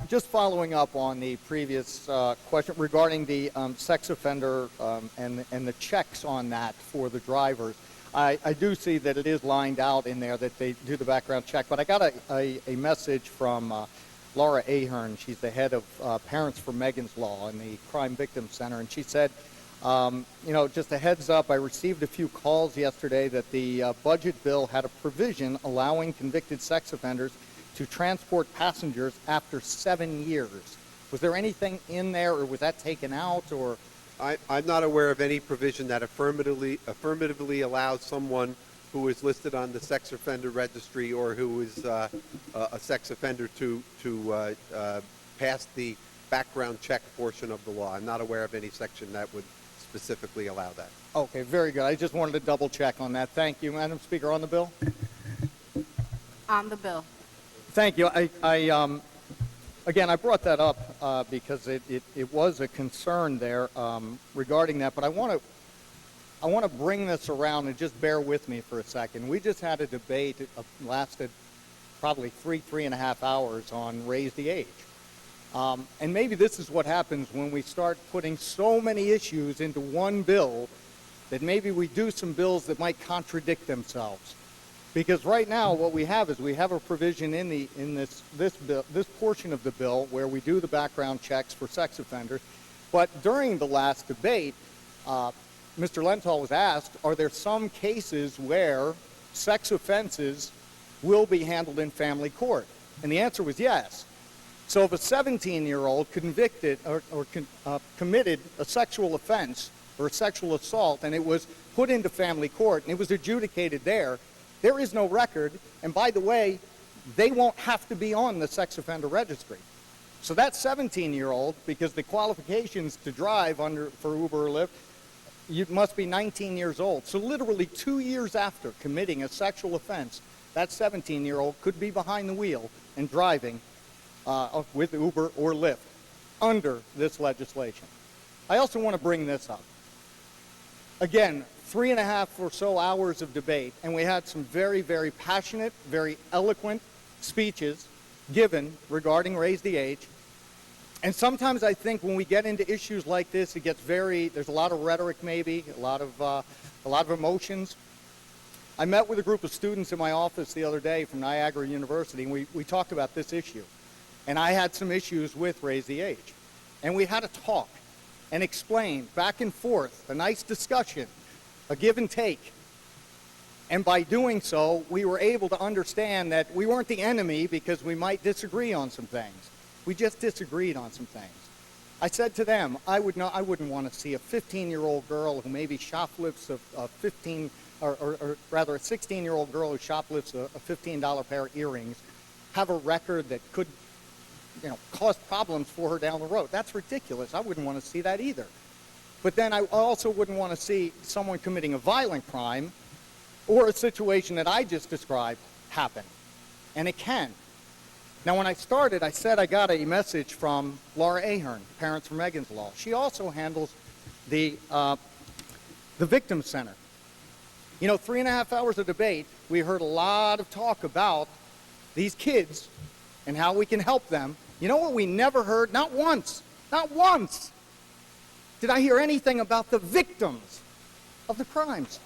Just following up on the previous question regarding the sex offender and the checks on that for the drivers. I do see that it is lined out in there that they do the background check, but I got a message from Laura Ahern. She's the head of Parents for Megan's Law in the Crime Victims Center, and she said, just a heads up, I received a few calls yesterday that the budget bill had a provision allowing convicted sex offenders to transport passengers after 7 years. Was there anything in there, or was that taken out, or? I'm not aware of any provision that affirmatively allows someone who is listed on the sex offender registry or who is a sex offender to pass the background check portion of the law. I'm not aware of any section that would specifically allow that. Okay, very good. I just wanted to double check on that. Thank you. Madam Speaker, on the bill? On the bill. Thank you. Again, I brought that up because it was a concern there regarding that, but I want to bring this around and just bear with me for a second. We just had a debate that lasted probably three and a half hours on raise the age. And maybe this is what happens when we start putting so many issues into one bill that maybe we do some bills that might contradict themselves. Because right now what we have is we have a provision in this portion of the bill where we do the background checks for sex offenders. But during the last debate, Mr. Lenthal was asked, are there some cases where sex offenses will be handled in family court? And the answer was yes. So if a 17-year-old convicted or committed a sexual offense or a sexual assault and it was put into family court and it was adjudicated there is no record, and by the way, they won't have to be on the sex offender registry. So that 17-year-old, because the qualifications to drive for Uber or Lyft, you must be 19 years old. So literally 2 years after committing a sexual offense, that 17-year-old could be behind the wheel and driving with Uber or Lyft under this legislation. I also want to bring this up. Again, 3.5 or so hours of debate, and we had some very, very passionate, very eloquent speeches given regarding raise the age. And sometimes I think when we get into issues like this, it gets there's a lot of rhetoric maybe, a lot of emotions. I met with a group of students in my office the other day from Niagara University, and we talked about this issue. And I had some issues with raise the age. And we had a talk and explain back and forth, a nice discussion, a give and take. And by doing so, we were able to understand that we weren't the enemy because we might disagree on some things. We just disagreed on some things. I said to them, I wouldn't want to see a 15-year-old girl who maybe shoplifts a 16-year-old girl who shoplifts a $15 pair of earrings have a record that could cause problems for her down the road. That's ridiculous. I wouldn't want to see that either. But then I also wouldn't want to see someone committing a violent crime or a situation that I just described happen. And it can. Now, when I started, I said I got a message from Laura Ahern, Parents for Megan's Law. She also handles the Victim Center. 3.5 hours of debate, we heard a lot of talk about these kids and how we can help them. You know what we never heard? Not once did I hear anything about the victims of the crimes.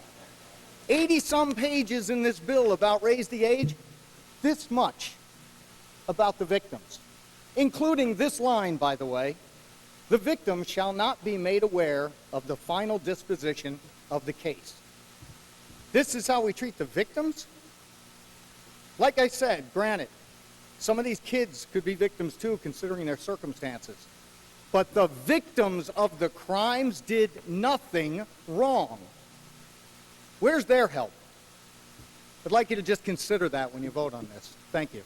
80-some pages in this bill about raise the age, this much about the victims, including this line, by the way, the victim shall not be made aware of the final disposition of the case. This is how we treat the victims? Like I said, granted, some of these kids could be victims too, considering their circumstances. But the victims of the crimes did nothing wrong. Where's their help? I'd like you to just consider that when you vote on this. Thank you.